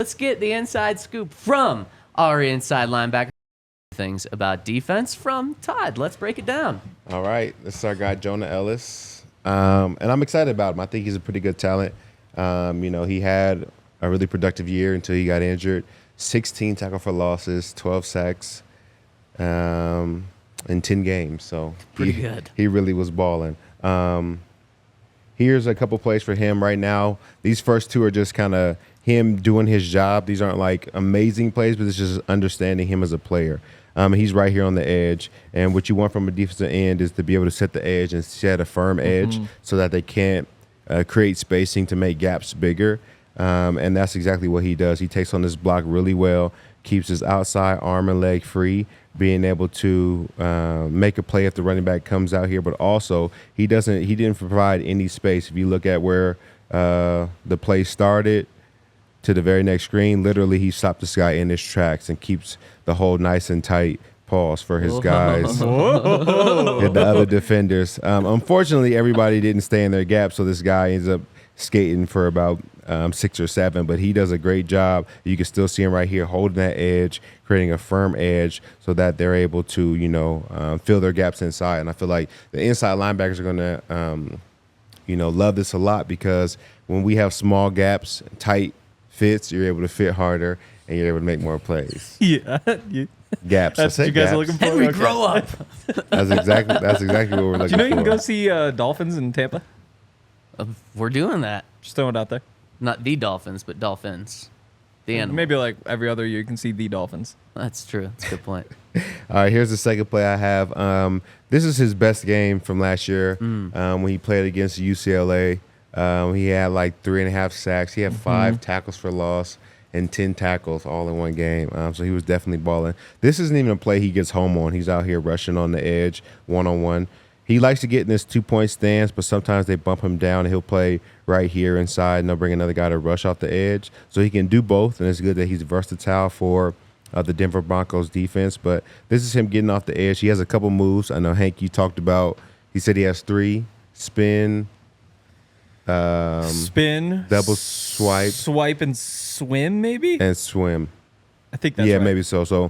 Let's get the inside scoop from our inside linebacker. Things about defense from Todd. Let's break it down. All right. This is our guy, Jonah Elliss. And I'm excited about him. I think he's a pretty good talent. He had a really productive year until he got injured. 16 tackle for losses, 12 sacks in 10 games. So pretty good. He really was balling. Here's a couple plays for him right now. These first two are just kind of him doing his job. These aren't like amazing plays, but it's just understanding him as a player. He's right here on the edge. And what you want from a defensive end is to be able to set the edge and set a firm edge so that they can't create spacing to make gaps bigger. And that's exactly what he does. He takes on this block really well, keeps his outside arm and leg free, being able to make a play if the running back comes out here. But also, he didn't provide any space. If you look at where the play started to the very next screen, literally he stopped this guy in his tracks and keeps the hole nice and tight. Pause for his guys and the other defenders. Unfortunately, everybody didn't stay in their gap, so this guy ends up skating for about 6 or 7, but he does a great job. You can still see him right here holding that edge, creating a firm edge so that they're able to, fill their gaps inside. And I feel like the inside linebackers are going to, love this a lot because when we have small gaps, tight fits, you're able to fit harder and you're able to make more plays. Yeah. Gaps. That's what you guys are looking for? Henry, grow up. That's exactly what we're looking for. Do you know you can go see Dolphins in Tampa? We're doing that. Just throwing it out there. Not the Dolphins, but Dolphins. The animal. Maybe like every other year you can see the Dolphins. That's true. That's a good point. All right, here's the second play I have. This is his best game from last year when he played against UCLA. He had like 3.5 sacks. He had 5 tackles for loss and 10 tackles all in one game. So he was definitely balling. This isn't even a play he gets home on. He's out here rushing on the edge, one-on-one. He likes to get in this 2-point stance, but sometimes they bump him down, and he'll play right here inside, and they'll bring another guy to rush off the edge. So he can do both, and it's good that he's versatile for the Denver Broncos defense. But this is him getting off the edge. He has a couple moves. I know, Hank, you talked about, he said he has 3, spin, double swipe and swim, maybe? And swim. I think that's right. Maybe so. So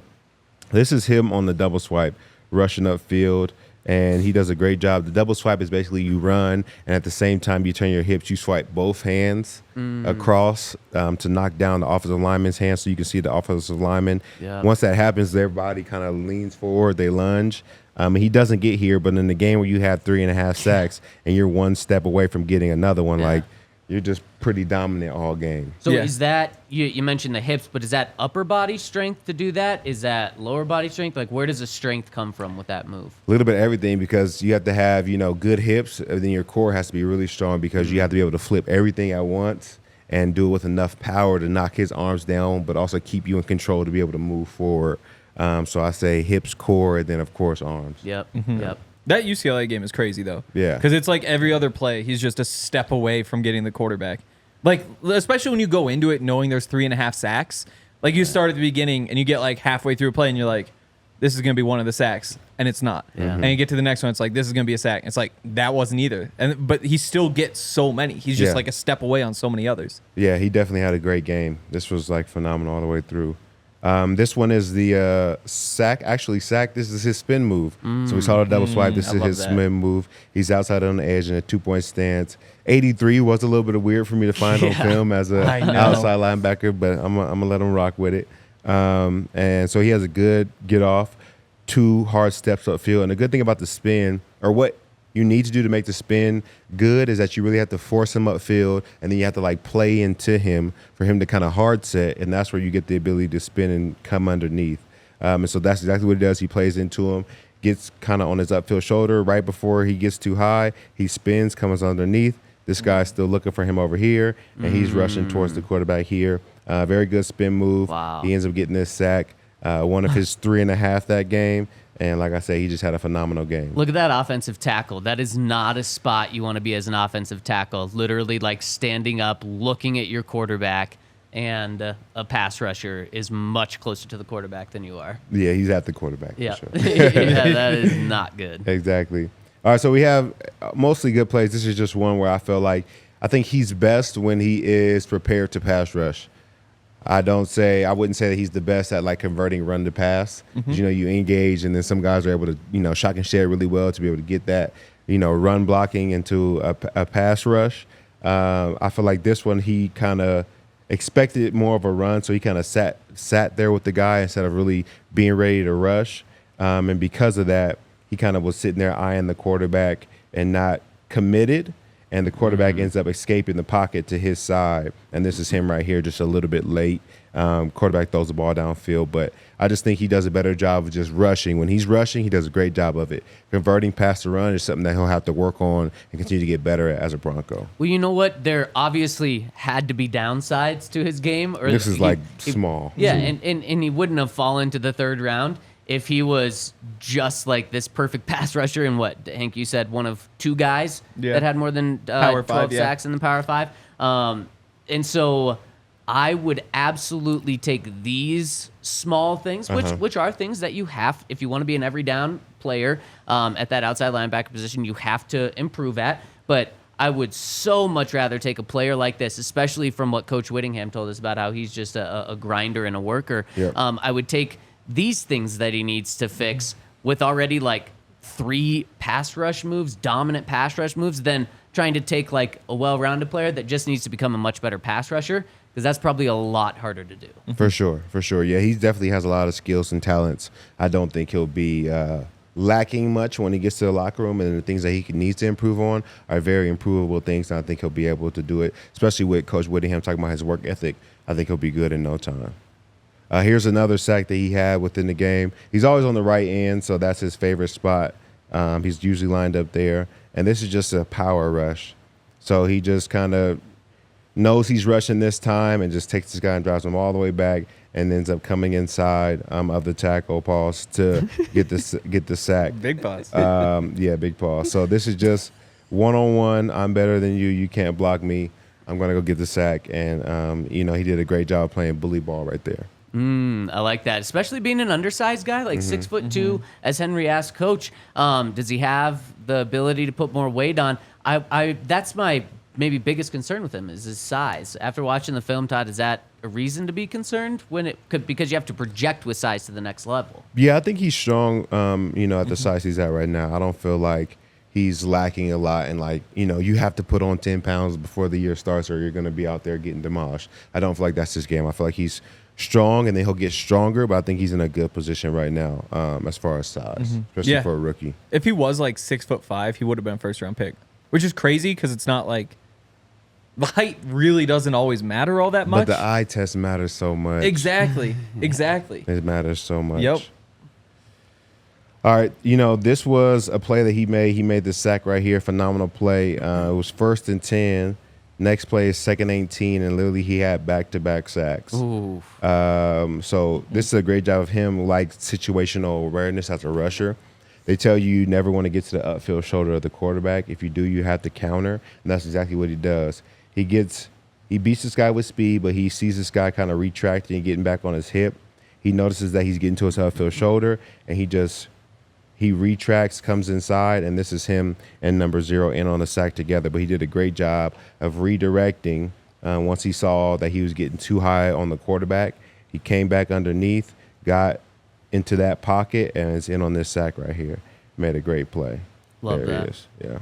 this is him on the double swipe, rushing upfield. And he does a great job. The double swipe is basically you run, and at the same time you turn your hips, you swipe both hands across to knock down the offensive lineman's hands so you can see the offensive lineman. Yeah. Once that happens, their body kind of leans forward, they lunge. He doesn't get here, but in the game where you have 3.5 sacks and you're one step away from getting another one, like you're just pretty dominant all game. So is that, you mentioned the hips, but is that upper body strength to do that? Is that lower body strength? Like, where does the strength come from with that move? A little bit of everything, because you have to have, good hips, and then your core has to be really strong because you have to be able to flip everything at once and do it with enough power to knock his arms down, but also keep you in control to be able to move forward. So I say hips, core, and then, of course, arms. Yep. That UCLA game is crazy, though. Yeah. Because it's like every other play, he's just a step away from getting the quarterback. Like, especially when you go into it knowing there's 3.5 sacks. Like, you start at the beginning and you get like halfway through a play and you're like, this is going to be one of the sacks. And it's not. Yeah. And you get to the next one, it's like, this is going to be a sack. It's like, that wasn't either. But he still gets so many. He's just like a step away on so many others. Yeah, he definitely had a great game. This was like phenomenal all the way through. This one is the sack. Actually, sack. This is his spin move. So we saw the double swipe. This is his spin move. He's outside on the edge in a 2-point stance. 83 was a little bit of weird for me to find on film as an outside linebacker, but I'm gonna let him rock with it. And so he has a good get off, 2 hard steps upfield. And the good thing about the spin, or what you need to do to make the spin good, is that you really have to force him upfield, and then you have to like play into him for him to kind of hard set, and that's where you get the ability to spin and come underneath. And so that's exactly what he does. He plays into him, gets kind of on his upfield shoulder right before he gets too high. He spins, comes underneath. This guy's still looking for him over here, and he's rushing towards the quarterback here. Very good spin move. Wow. He ends up getting this sack, one of his 3.5 that game. And like I say, he just had a phenomenal game. Look at that offensive tackle. That is not a spot you want to be as an offensive tackle. Literally like standing up, looking at your quarterback, and a pass rusher is much closer to the quarterback than you are. Yeah, he's at the quarterback for sure. Yeah, that is not good. Exactly. All right, so we have mostly good plays. This is just one where I feel like I think he's best when he is prepared to pass rush. I wouldn't say that he's the best at like converting run to pass. You engage, and then some guys are able to, shock and shed really well to be able to get that, run blocking into a pass rush. I feel like this one he kind of expected more of a run, so he kind of sat there with the guy instead of really being ready to rush. And because of that, he kind of was sitting there eyeing the quarterback and not committed. And the quarterback ends up escaping the pocket to his side. And this is him right here, just a little bit late. Quarterback throws the ball downfield. But I just think he does a better job of just rushing. When he's rushing, he does a great job of it. Converting past the run is something that he'll have to work on and continue to get better at as a Bronco. Well, you know what? There obviously had to be downsides to his game. Or this is small. Yeah, and he wouldn't have fallen to the third round if he was just like this perfect pass rusher and what, Hank, you said one of two guys that had more than 12 sacks in the Power 5. And so I would absolutely take these small things, which are things that you have, if you want to be an every down player at that outside linebacker position, you have to improve at. But I would so much rather take a player like this, especially from what Coach Whittingham told us about how he's just a grinder and a worker. Yep. I would take these things that he needs to fix with already like 3 pass rush moves, dominant pass rush moves, than trying to take like a well-rounded player that just needs to become a much better pass rusher, because that's probably a lot harder to do. For sure. Yeah, he definitely has a lot of skills and talents. I don't think he'll be lacking much when he gets to the locker room, and the things that he needs to improve on are very improvable things, and I think he'll be able to do it, especially with Coach Whittingham talking about his work ethic. I think he'll be good in no time. Here's another sack that he had within the game. He's always on the right end, so that's his favorite spot. He's usually lined up there. And this is just a power rush. So he just kind of knows he's rushing this time and just takes this guy and drives him all the way back and ends up coming inside of the tackle, pause, to get the sack. Big pause. Big pause. So this is just one-on-one. I'm better than you. You can't block me. I'm going to go get the sack. And, he did a great job playing bully ball right there. I like that, especially being an undersized guy, like 6'2", as Henry asked Coach. Does he have the ability to put more weight on? That's my maybe biggest concern with him is his size. After watching the film, Todd, is that a reason to be concerned because you have to project with size to the next level? Yeah, I think he's strong. At the size he's at right now, I don't feel like he's lacking a lot, and you have to put on 10 pounds before the year starts, or you're going to be out there getting demolished. I don't feel like that's his game. I feel like he's strong, and then he'll get stronger, but I think he's in a good position right now as far as size, especially for a rookie. If he was like 6'5", he would have been a first-round pick, which is crazy because it's not like the height really doesn't always matter all that much. But the eye test matters so much. Exactly. It matters so much. Yep. All right, this was a play that he made. He made the sack right here, phenomenal play. It was 1st and 10. Next play is 2nd and 18, and literally he had back-to-back sacks. Ooh. So this is a great job of him, like situational awareness as a rusher. They tell you never want to get to the upfield shoulder of the quarterback. If you do, you have to counter, and that's exactly what he does. He beats this guy with speed, but he sees this guy kind of retracting and getting back on his hip. He notices that he's getting to his upfield shoulder, and he retracts, comes inside, and this is him and number 0 in on the sack together. But he did a great job of redirecting once he saw that he was getting too high on the quarterback. He came back underneath, got into that pocket, and is in on this sack right here. Made a great play. Love there that. It is. Yeah.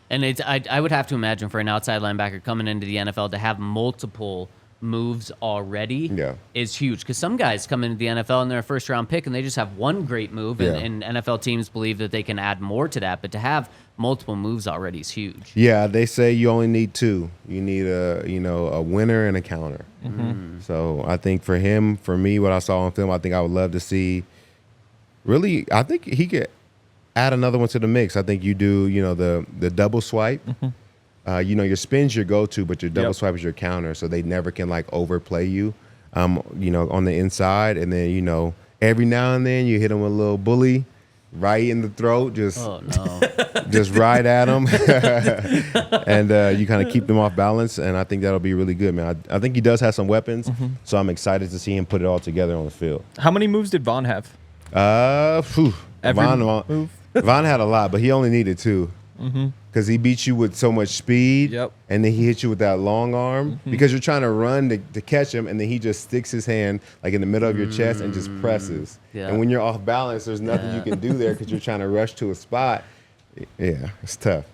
And I would have to imagine for an outside linebacker coming into the NFL to have multiple moves already is huge, because some guys come into the NFL and they're a first-round pick and they just have one great move, and NFL teams believe that they can add more to that, but to have multiple moves already is huge. Yeah, they say you only need 2. You need a winner and a counter. So I think for me, what I saw on film, I think I would love to see. Really, I think he could add another one to the mix. I think you do, the double swipe. Your spin's your go-to, but your double swipe is your counter, so they never can overplay you, on the inside. And then, every now and then you hit them with a little bully right in the throat, just right at them, and you kind of keep them off balance. And I think that'll be really good, man. I think he does have some weapons, so I'm excited to see him put it all together on the field. How many moves did Vaughn have? Vaughn had a lot, but he only needed 2. because he beats you with so much speed. Yep. And then he hits you with that long arm because you're trying to run to catch him, and then he just sticks his hand like in the middle of your chest and just presses. Yeah. And when you're off balance, there's nothing you can do there because you're trying to rush to a spot. Yeah, it's tough.